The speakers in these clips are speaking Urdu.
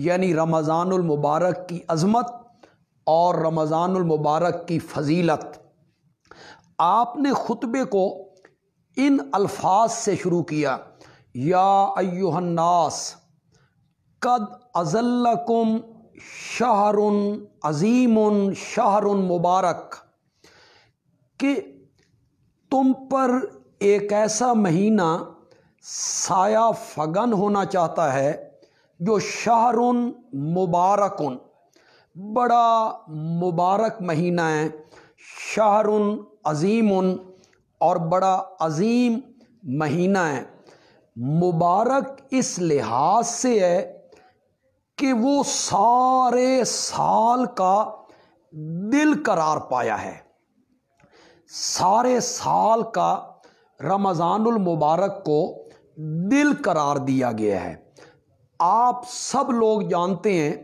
یعنی رمضان المبارک کی عظمت اور رمضان المبارک کی فضیلت۔ آپ نے خطبے کو ان الفاظ سے شروع کیا، یا ایھا الناس قد اظلکم شہر عظیم شہر مبارک، کہ تم پر ایک ایسا مہینہ سایہ فگن ہونا چاہتا ہے جو شہر مبارک، بڑا مبارک مہینہ ہے، شہر عظیم، اور بڑا عظیم مہینہ ہے۔ مبارک اس لحاظ سے ہے کہ وہ سارے سال کا دل قرار پایا ہے، سارے سال کا رمضان المبارک کو دل قرار دیا گیا ہے۔ آپ سب لوگ جانتے ہیں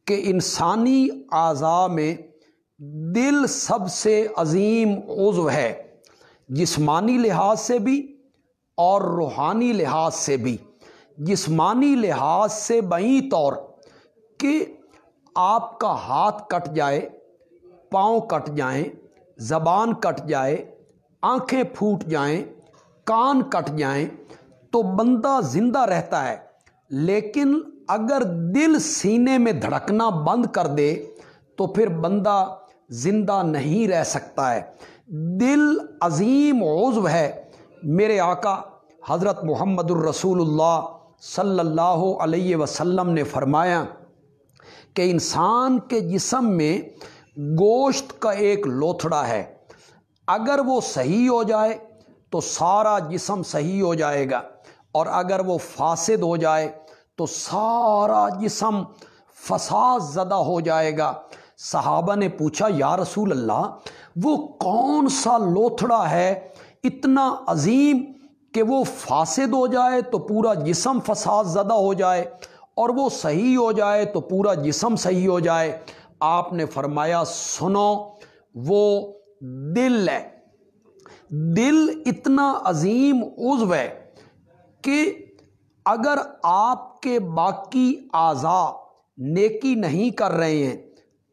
کہ انسانی اعضاء میں دل سب سے عظیم عضو ہے، جسمانی لحاظ سے بھی اور روحانی لحاظ سے بھی۔ جسمانی لحاظ سے بعید طور کہ آپ کا ہاتھ کٹ جائے، پاؤں کٹ جائیں، زبان کٹ جائے، آنکھیں پھوٹ جائیں، کان کٹ جائیں تو بندہ زندہ رہتا ہے، لیکن اگر دل سینے میں دھڑکنا بند کر دے تو پھر بندہ زندہ نہیں رہ سکتا ہے۔ دل عظیم عضو ہے۔ میرے آقا حضرت محمد الرسول اللہ صلی اللہ علیہ وسلم نے فرمایا کہ انسان کے جسم میں گوشت کا ایک لوتھڑا ہے، اگر وہ صحیح ہو جائے تو سارا جسم صحیح ہو جائے گا، اور اگر وہ فاسد ہو جائے تو سارا جسم فساد زدہ ہو جائے گا۔ صحابہ نے پوچھا، یا رسول اللہ، وہ کون سا لوتھڑا ہے اتنا عظیم کہ وہ فاسد ہو جائے تو پورا جسم فساد زدہ ہو جائے، اور وہ صحیح ہو جائے تو پورا جسم صحیح ہو جائے؟ آپ نے فرمایا، سنو، وہ دل ہے۔ دل اتنا عظیم عضو ہے کہ اگر آپ کے باقی اعضاء نیکی نہیں کر رہے ہیں،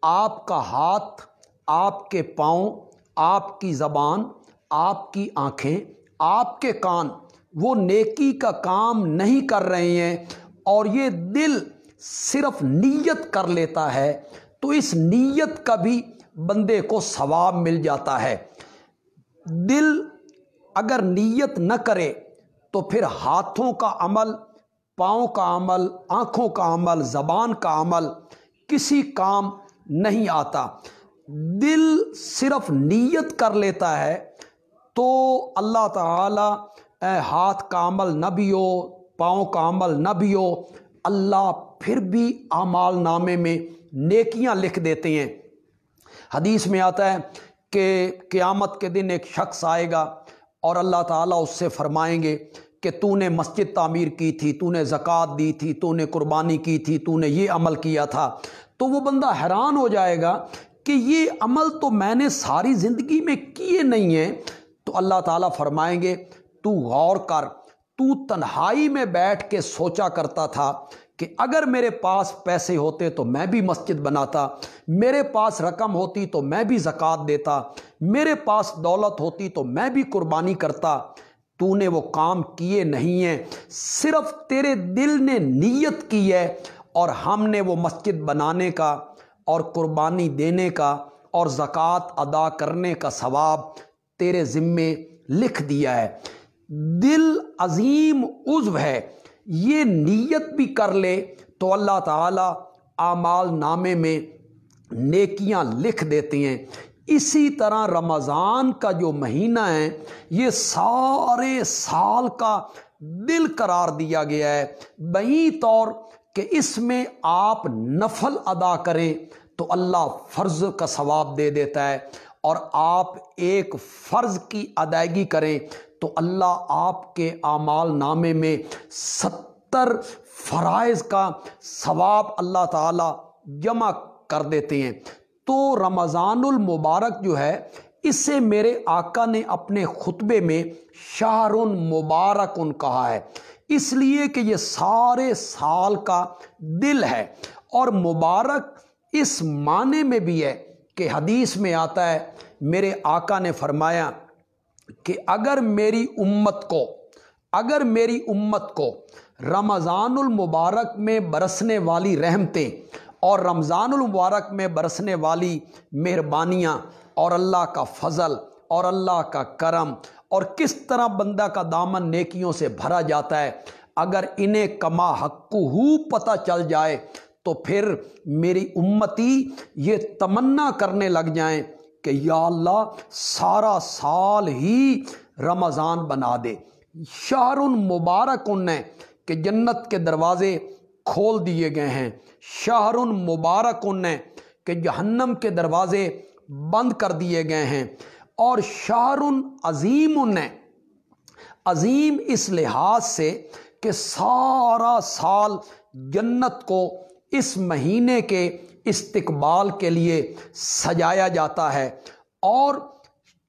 آپ کا ہاتھ، آپ کے پاؤں، آپ کی زبان، آپ کی آنکھیں، آپ کے کان وہ نیکی کا کام نہیں کر رہے ہیں، اور یہ دل صرف نیت کر لیتا ہے تو اس نیت کا بھی بندے کو ثواب مل جاتا ہے۔ دل اگر نیت نہ کرے تو پھر ہاتھوں کا عمل، پاؤں کا عمل، آنکھوں کا عمل، زبان کا عمل کسی کام نہیں آتا۔ دل صرف نیت کر لیتا ہے تو اللہ تعالی ہاتھ کا عمل نہ بھی ہو، پاؤں کا عمل نہ بھی ہو، اللہ پھر بھی اعمال نامے میں نیکیاں لکھ دیتے ہیں۔ حدیث میں آتا ہے کہ قیامت کے دن ایک شخص آئے گا اور اللہ تعالیٰ اس سے فرمائیں گے کہ تو نے مسجد تعمیر کی تھی، تو نے زکوٰۃ دی تھی، تو نے قربانی کی تھی، تو نے یہ عمل کیا تھا۔ تو وہ بندہ حیران ہو جائے گا کہ یہ عمل تو میں نے ساری زندگی میں کیے نہیں ہیں۔ تو اللہ تعالیٰ فرمائیں گے، تو غور کر، تو تنہائی میں بیٹھ کے سوچا کرتا تھا کہ اگر میرے پاس پیسے ہوتے تو میں بھی مسجد بناتا، میرے پاس رقم ہوتی تو میں بھی زکوٰۃ دیتا، میرے پاس دولت ہوتی تو میں بھی قربانی کرتا۔ تو نے وہ کام کیے نہیں ہیں، صرف تیرے دل نے نیت کی ہے، اور ہم نے وہ مسجد بنانے کا اور قربانی دینے کا اور زکوٰۃ ادا کرنے کا ثواب تیرے ذمے لکھ دیا ہے۔ دل عظیم عضو ہے، یہ نیت بھی کر لے تو اللہ تعالیٰ اعمال نامے میں نیکیاں لکھ دیتے ہیں۔ اسی طرح رمضان کا جو مہینہ ہے یہ سارے سال کا دل قرار دیا گیا ہے، بعید طور کہ اس میں آپ نفل ادا کریں تو اللہ فرض کا ثواب دے دیتا ہے، اور آپ ایک فرض کی ادائیگی کریں تو اللہ آپ کے اعمال نامے میں 70 فرائض کا ثواب اللہ تعالیٰ جمع کر دیتے ہیں۔ تو رمضان المبارک جو ہے اسے میرے آقا نے اپنے خطبے میں شہر مبارک کہا ہے۔ اس لیے کہ یہ سارے سال کا دل ہے، اور مبارک اس معنی میں بھی ہے کہ حدیث میں آتا ہے، میرے آقا نے فرمایا کہ اگر میری امت کو رمضان المبارک میں برسنے والی رحمتیں اور رمضان المبارک میں برسنے والی مہربانیاں اور اللہ کا فضل اور اللہ کا کرم اور کس طرح بندہ کا دامن نیکیوں سے بھرا جاتا ہے، اگر انہیں کما حقہ پتہ چل جائے تو پھر میری امتی یہ تمنا کرنے لگ جائیں کہ یا اللہ سارا سال ہی رمضان بنا دے۔ شہر مبارک ہے کہ جنت کے دروازے کھول دیے گئے ہیں، شہر مبارک ہے کہ جہنم کے دروازے بند کر دیے گئے ہیں، اور شہر عظیم ہے، عظیم اس لحاظ سے کہ سارا سال جنت کو اس مہینے کے استقبال کے لیے سجایا جاتا ہے، اور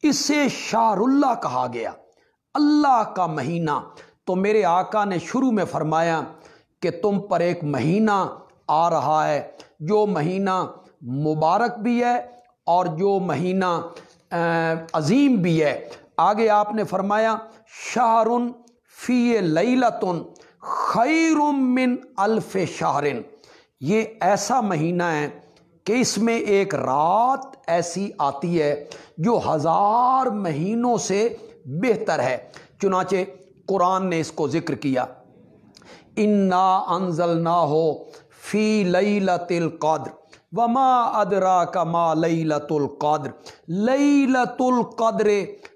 اسے شہر اللہ کہا گیا، اللہ کا مہینہ۔ تو میرے آقا نے شروع میں فرمایا کہ تم پر ایک مہینہ آ رہا ہے جو مہینہ مبارک بھی ہے اور جو مہینہ عظیم بھی ہے۔ آگے آپ نے فرمایا شہر فی لیلۃ خیر من الف شہر، یہ ایسا مہینہ ہے کہ اس میں ایک رات ایسی آتی ہے جو 1000 مہینوں سے بہتر ہے۔ چنانچہ قرآن نے اس کو ذکر کیا، انا انزلناہ فی لیلۃ القدر وما ادراک ما لیلۃ القدر لیلۃ القدر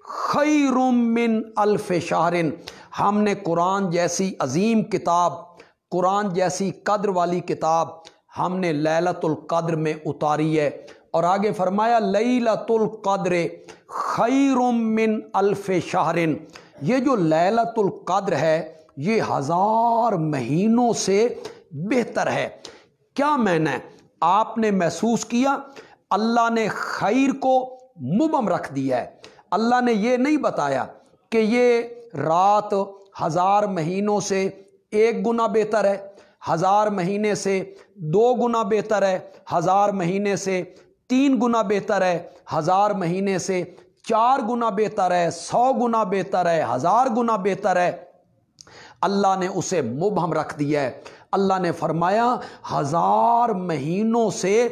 خیر من الف شہر۔ ہم نے قرآن جیسی عظیم کتاب، قرآن جیسی قدر والی کتاب ہم نے لیلۃ القدر میں اتاری ہے، اور آگے فرمایا لیلۃ القدر خیر من الف شہر، یہ جو لیلۃ القدر ہے یہ 1000 مہینوں سے بہتر ہے۔ کیا معنی ہے؟ آپ نے محسوس کیا اللہ نے خیر کو مبہم رکھ دیا ہے، اللہ نے یہ نہیں بتایا کہ یہ رات 1000 مہینوں سے 1 گنا بہتر ہے، 1000 مہینے سے 2 گنا بہتر ہے، 1000 مہینے سے 3 گنا بہتر ہے، 1000 مہینے سے 4 گنا بہتر ہے، 100 گنا بہتر ہے، 1000 گنا بہتر ہے۔ اللہ نے اسے مبہم رکھ دیا ہے۔ اللہ نے فرمایا 1000 مہینوں سے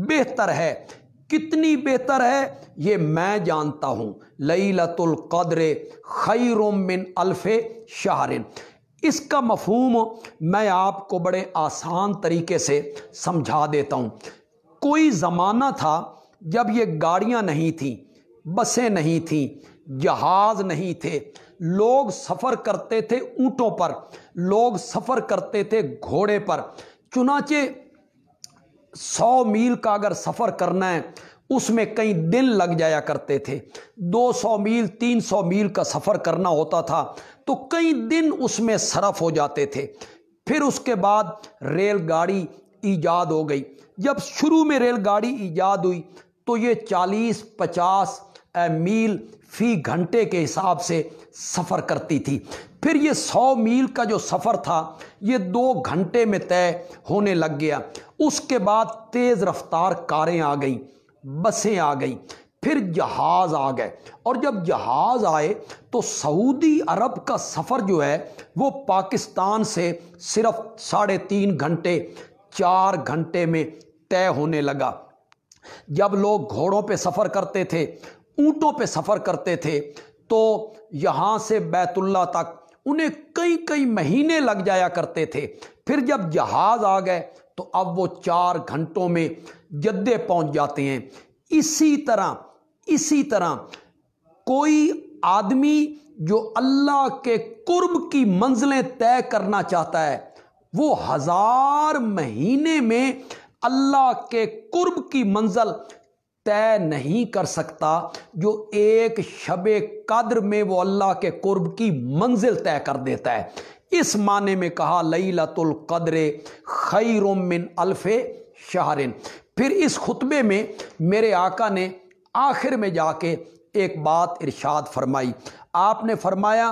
بہتر ہے۔ کتنی بہتر ہے یہ میں جانتا ہوں، لیلۃ القدر خیر من الف شہر۔ اس کا مفہوم میں آپ کو بڑے آسان طریقے سے سمجھا دیتا ہوں۔ کوئی زمانہ تھا جب یہ گاڑیاں نہیں تھیں، بسیں نہیں تھیں، جہاز نہیں تھے، لوگ سفر کرتے تھے اونٹوں پر، لوگ سفر کرتے تھے گھوڑے پر۔ چنانچہ 100 میل کا اگر سفر کرنا ہے اس میں کئی دن لگ جایا کرتے تھے، 200 میل 300 میل کا سفر کرنا ہوتا تھا تو کئی دن اس میں صرف ہو جاتے تھے۔ پھر اس کے بعد ریل گاڑی ایجاد ہو گئی۔ جب شروع میں ریل گاڑی ایجاد ہوئی تو یہ 40-50 میل فی گھنٹے کے حساب سے سفر کرتی تھی۔ پھر یہ 100 میل کا جو سفر تھا یہ 2 گھنٹے میں طے ہونے لگ گیا۔ اس کے بعد تیز رفتار کاریں آ گئیں، بسیں آ گئیں، پھر جہاز آ گئے، اور جب جہاز آئے تو سعودی عرب کا سفر جو ہے وہ پاکستان سے صرف 3.5 گھنٹے 4 گھنٹے میں طے ہونے لگا۔ جب لوگ گھوڑوں پہ سفر کرتے تھے، اونٹوں پہ سفر کرتے تھے تو یہاں سے بیت اللہ تک انہیں کئی مہینے لگ جایا کرتے تھے۔ پھر جب جہاز آ گئے تو اب وہ 4 گھنٹوں میں جدے پہنچ جاتے ہیں۔ اسی طرح کوئی آدمی جو اللہ کے قرب کی منزلیں طے کرنا چاہتا ہے وہ 1000 مہینے میں اللہ کے قرب کی منزل طے نہیں کر سکتا جو ایک شب قدر میں وہ اللہ کے قرب کی منزل طے کر دیتا ہے۔ اس معنی میں کہا لیلۃ القدر خیر من الف شہر۔ پھر اس خطبے میں میرے آقا نے آخر میں جا کے ایک بات ارشاد فرمائی۔ آپ نے فرمایا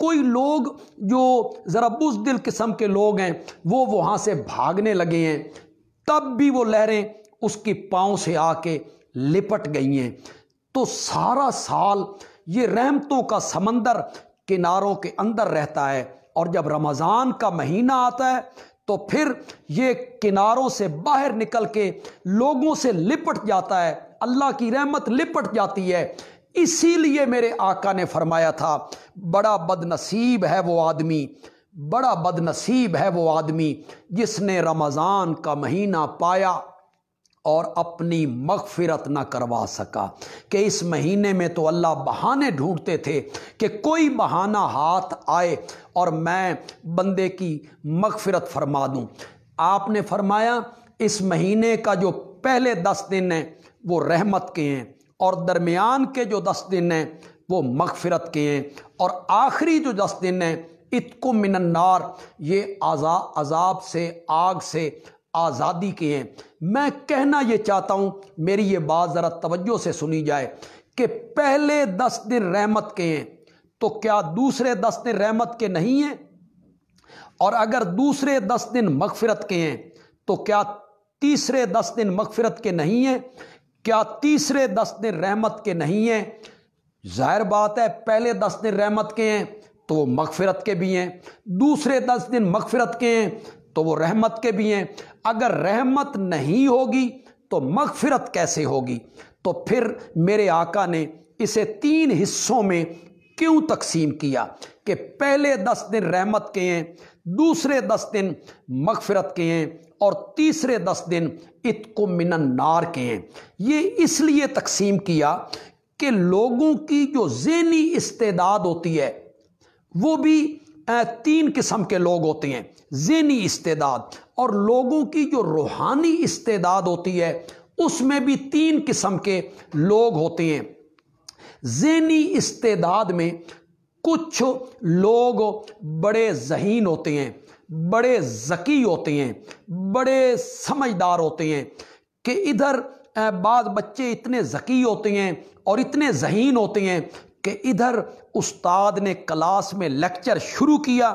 کوئی لوگ جو ذرا بزدل قسم کے لوگ ہیں وہ وہاں سے بھاگنے لگے ہیں، تب بھی وہ لہریں اس کی پاؤں سے آ کے لپٹ گئی ہیں۔ تو سارا سال یہ رحمتوں کا سمندر کناروں کے اندر رہتا ہے، اور جب رمضان کا مہینہ آتا ہے تو پھر یہ کناروں سے باہر نکل کے لوگوں سے لپٹ جاتا ہے، اللہ کی رحمت لپٹ جاتی ہے۔ اسی لیے میرے آقا نے فرمایا تھا، بڑا بد نصیب ہے وہ آدمی، بڑا بد نصیب ہے وہ آدمی جس نے رمضان کا مہینہ پایا اور اپنی مغفرت نہ کروا سکا۔ کہ اس مہینے میں تو اللہ بہانے ڈھونڈتے تھے کہ کوئی بہانہ ہاتھ آئے اور میں بندے کی مغفرت فرما دوں۔ آپ نے فرمایا اس مہینے کا جو پہلے 10 دن ہیں وہ رحمت کے ہیں، اور درمیان کے جو 10 دن ہیں وہ مغفرت کے ہیں، اور آخری جو 10 دن ہیں اتقم من النار، یہ عذاب سے، آگ سے آزادی کے ہیں۔ میں کہنا یہ چاہتا ہوں، میری یہ بات ذرا توجہ سے سنی جائے، کہ پہلے 10 دن رحمت کے ہیں تو کیا دوسرے 10 دن رحمت کے نہیں ہیں؟ اور اگر دوسرے 10 دن مغفرت کے ہیں تو کیا تیسرے 10 دن مغفرت کے نہیں ہیں؟ کیا تیسرے 10 دن رحمت کے نہیں ہیں؟ ظاہر بات ہے پہلے 10 دن رحمت کے ہیں تو وہ مغفرت کے بھی ہیں، دوسرے 10 دن مغفرت کے ہیں تو وہ رحمت کے بھی ہیں۔ اگر رحمت نہیں ہوگی تو مغفرت کیسے ہوگی؟ تو پھر میرے آقا نے اسے 3 حصوں میں کیوں تقسیم کیا کہ پہلے 10 دن رحمت کے ہیں، دوسرے 10 دن مغفرت کے ہیں، اور تیسرے 10 دن اتق من النار کے ہیں؟ یہ اس لیے تقسیم کیا کہ لوگوں کی جو ذہنی استعداد ہوتی ہے وہ بھی 3 قسم کے لوگ ہوتے ہیں، ذہنی استعداد، اور لوگوں کی جو روحانی استعداد ہوتی ہے اس میں بھی 3 قسم کے لوگ ہوتے ہیں۔ ذہنی استعداد میں کچھ لوگ بڑے ذہین ہوتے ہیں، بڑے ذکی ہوتے ہیں، بڑے سمجھدار ہوتے ہیں، کہ ادھر بعض بچے اتنے ذکی ہوتے ہیں اور اتنے ذہین ہوتے ہیں کہ ادھر استاد نے کلاس میں لیکچر شروع کیا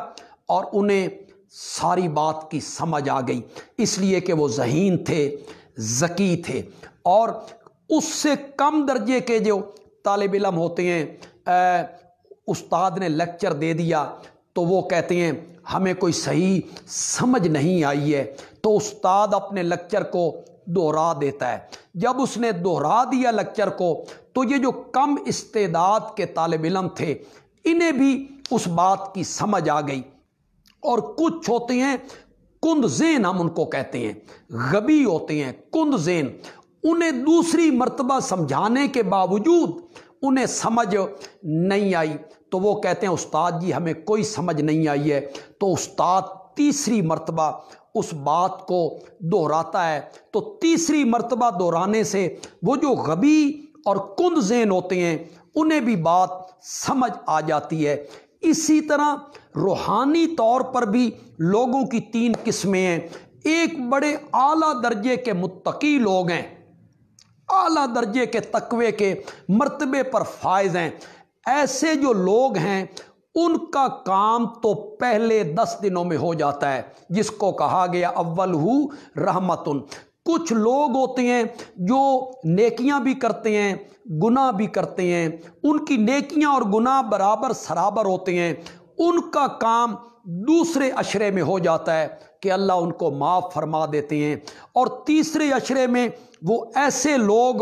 اور انہیں ساری بات کی سمجھ آ گئی، اس لیے کہ وہ ذہین تھے، ذکی تھے۔ اور اس سے کم درجے کے جو طالب علم ہوتے ہیں، استاد نے لیکچر دے دیا تو وہ کہتے ہیں ہمیں کوئی صحیح سمجھ نہیں آئی ہے، تو استاد اپنے لیکچر کو دہرا دیتا ہے۔ جب اس نے دہرا دیا لیکچر کو تو یہ جو کم استعداد کے طالب علم تھے انہیں بھی اس بات کی سمجھ آ گئی۔ اور کچھ ہوتے ہیں کند ذہن، ہم ان کو کہتے ہیں، غبی ہوتے ہیں، کند ذہن، انہیں دوسری مرتبہ سمجھانے کے باوجود انہیں سمجھ نہیں آئی تو وہ کہتے ہیں استاد جی ہمیں کوئی سمجھ نہیں آئی ہے، تو استاد تیسری مرتبہ اس بات کو دہراتا ہے، تو تیسری مرتبہ دہرانے سے وہ جو غبی اور کند ذہن ہوتے ہیں انہیں بھی بات سمجھ آ جاتی ہے۔ اسی طرح روحانی طور پر بھی لوگوں کی 3 قسمیں ہیں۔ ایک بڑے اعلیٰ درجے کے متقی لوگ ہیں، اعلیٰ درجے کے تقوی کے مرتبے پر فائز ہیں۔ ایسے جو لوگ ہیں ان کا کام تو پہلے 10 دنوں میں ہو جاتا ہے، جس کو کہا گیا اولہ رحمتن۔ کچھ لوگ ہوتے ہیں جو نیکیاں بھی کرتے ہیں، گناہ بھی کرتے ہیں، ان کی نیکیاں اور گناہ برابر سرابر ہوتے ہیں، ان کا کام دوسرے عشرے میں ہو جاتا ہے کہ اللہ ان کو معاف فرما دیتے ہیں۔ اور تیسرے عشرے میں وہ ایسے لوگ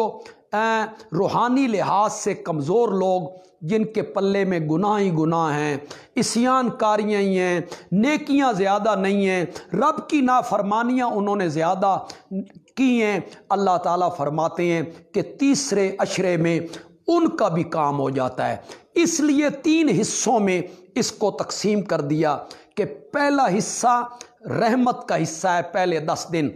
روحانی لحاظ سے کمزور لوگ جن کے پلے میں گناہ ہی گناہ ہیں، عصیان کاریاں ہی ہیں، نیکیاں زیادہ نہیں ہیں، رب کی نافرمانیاں انہوں نے زیادہ کی ہیں، اللہ تعالیٰ فرماتے ہیں کہ تیسرے عشرے میں ان کا بھی کام ہو جاتا ہے۔ اس لیے 3 حصوں میں اس کو تقسیم کر دیا کہ پہلا حصہ رحمت کا حصہ ہے، پہلے 10 دن،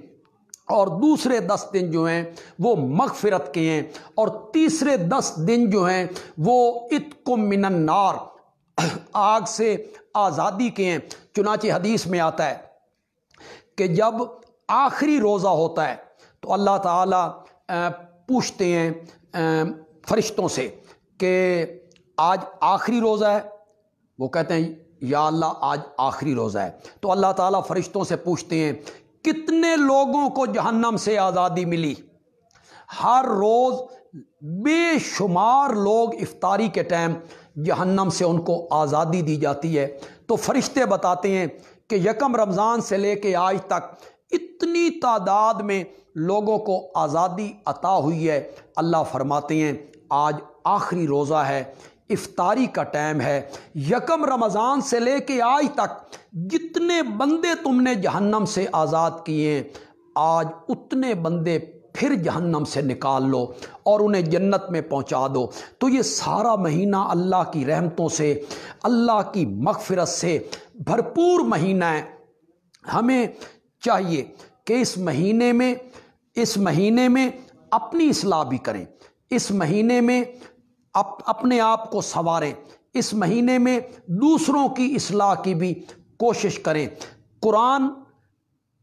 اور دوسرے 10 دن جو ہیں وہ مغفرت کے ہیں، اور تیسرے 10 دن جو ہیں وہ اتق من النار، آگ سے آزادی کے ہیں۔ چنانچہ حدیث میں آتا ہے کہ جب آخری روزہ ہوتا ہے تو اللہ تعالیٰ پوچھتے ہیں فرشتوں سے کہ آج آخری روزہ ہے، وہ کہتے ہیں یا اللہ آج آخری روزہ ہے، تو اللہ تعالیٰ فرشتوں سے پوچھتے ہیں کتنے لوگوں کو جہنم سے آزادی ملی؟ ہر روز بے شمار لوگ افطاری کے ٹائم جہنم سے ان کو آزادی دی جاتی ہے۔ تو فرشتے بتاتے ہیں کہ یکم رمضان سے لے کے آج تک اتنی تعداد میں لوگوں کو آزادی عطا ہوئی ہے۔ اللہ فرماتے ہیں آج آخری روزہ ہے، افطاری کا ٹائم ہے، یکم رمضان سے لے کے آج تک جتنے بندے تم نے جہنم سے آزاد کیے ہیں، آج اتنے بندے پھر جہنم سے نکال لو اور انہیں جنت میں پہنچا دو۔ تو یہ سارا مہینہ اللہ کی رحمتوں سے، اللہ کی مغفرت سے بھرپور مہینہ ہے۔ ہمیں چاہیے کہ اس مہینے میں اپنی اصلاح بھی کریں، اس مہینے میں اپنے آپ کو سنواریں، اس مہینے میں دوسروں کی اصلاح کی بھی کوشش کریں۔ قرآن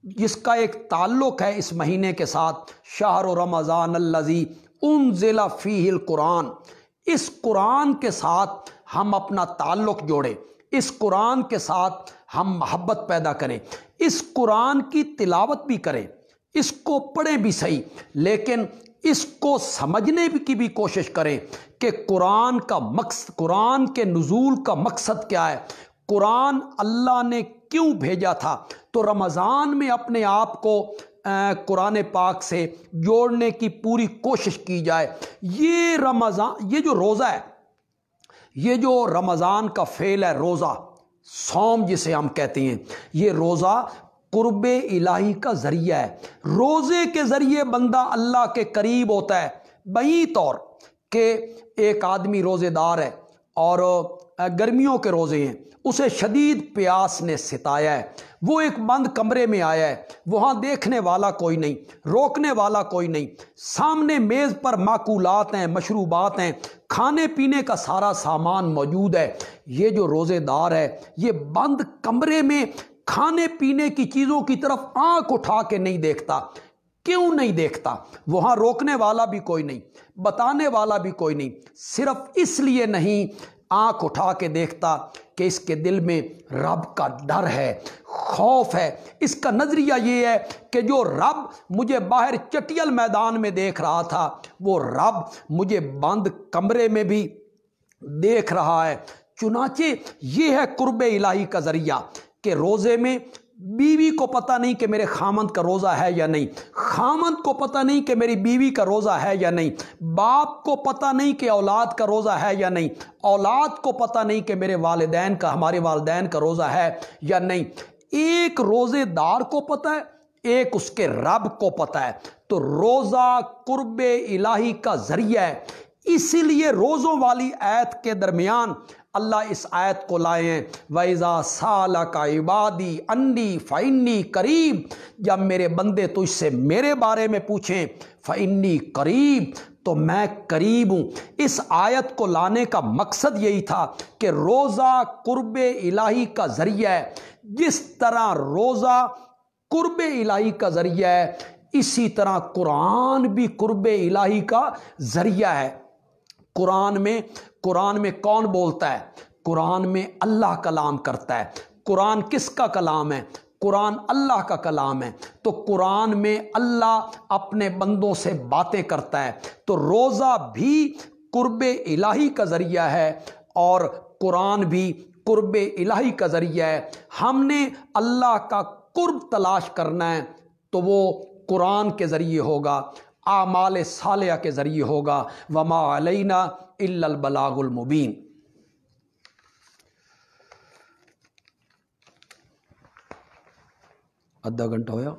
جس کا ایک تعلق ہے اس مہینے کے ساتھ، شہر رمضان الذی انزل فیہ القرآن، اس قرآن کے ساتھ ہم اپنا تعلق جوڑیں، اس قرآن کے ساتھ ہم محبت پیدا کریں، اس قرآن کی تلاوت بھی کریں، اس کو پڑھیں بھی صحیح، لیکن اس کو سمجھنے کی بھی کوشش کریں کہ قرآن کا مقصد، قرآن کے نزول کا مقصد کیا ہے، قرآن اللہ نے کیوں بھیجا تھا۔ تو رمضان میں اپنے آپ کو قرآن پاک سے جوڑنے کی پوری کوشش کی جائے۔ یہ جو روزہ ہے، یہ جو رمضان کا فعل ہے روزہ، صوم جسے ہم کہتے ہیں، یہ روزہ قرب الہی کا ذریعہ ہے۔ روزے کے ذریعے بندہ اللہ کے قریب ہوتا ہے۔ بہی طور کہ ایک آدمی روزے دار ہے اور گرمیوں کے روزے ہیں، اسے شدید پیاس نے ستایا ہے، وہ ایک بند کمرے میں آیا ہے، وہاں دیکھنے والا کوئی نہیں، روکنے والا کوئی نہیں، سامنے میز پر ماکولات ہیں، مشروبات ہیں، کھانے پینے کا سارا سامان موجود ہے۔ یہ جو روزے دار ہے یہ بند کمرے میں کھانے پینے کی چیزوں کی طرف آنکھ اٹھا کے نہیں دیکھتا۔ کیوں نہیں دیکھتا؟ وہاں روکنے والا بھی کوئی نہیں، بتانے والا بھی کوئی نہیں، صرف اس لیے نہیں آنکھ اٹھا کے دیکھتا کہ اس کے دل میں رب کا ڈر ہے، خوف ہے۔ اس کا نظریہ یہ ہے کہ جو رب مجھے باہر چٹیل میدان میں دیکھ رہا تھا، وہ رب مجھے بند کمرے میں بھی دیکھ رہا ہے۔ چنانچہ یہ ہے قرب الہی کا ذریعہ کہ روزے میں بیوی کو پتہ نہیں کہ میرے خامند کا روزہ ہے یا نہیں، خامند کو پتہ نہیں کہ میری بیوی کا روزہ ہے یا نہیں، باپ کو پتہ نہیں کہ اولاد کا روزہ ہے یا نہیں، اولاد کو پتہ نہیں کہ ہمارے والدین کا روزہ ہے یا نہیں۔ ایک روزے دار کو پتہ ہے، ایک اس کے رب کو پتہ ہے۔ تو روزہ قرب الہی کا ذریعہ ہے۔ اسی لیے روزوں والی آیت کے درمیان اللہ اس آیت کو لائے ہیں، وَإِذَا سَأَلَكَ عِبَادِي عَنِّي فَإِنِّي قَرِيبٌ، جب میرے بندے تجھ سے میرے بارے میں پوچھیں فَإِنِّي قَرِيبٌ، تو میں قریب ہوں۔ اس آیت کو لانے کا مقصد یہی تھا کہ روزہ قرب الہی کا ذریعہ ہے۔ جس طرح روزہ قرب الہی کا ذریعہ ہے، اسی طرح قرآن بھی قرب الہی کا ذریعہ ہے۔ قرآن میں کون بولتا ہے؟ قرآن میں اللہ کلام کرتا ہے۔ قرآن کس کا کلام ہے؟ قرآن اللہ کا کلام ہے۔ تو قرآن میں اللہ اپنے بندوں سے باتیں کرتا ہے۔ تو روزہ بھی قرب الہی کا ذریعہ ہے اور قرآن بھی قرب الہی کا ذریعہ ہے۔ ہم نے اللہ کا قرب تلاش کرنا ہے تو وہ قرآن کے ذریعے ہوگا، اعمال صالحہ کے ذریعے ہوگا۔ وما علینا الا البلاغ المبین۔ آدھا گھنٹہ ہویا۔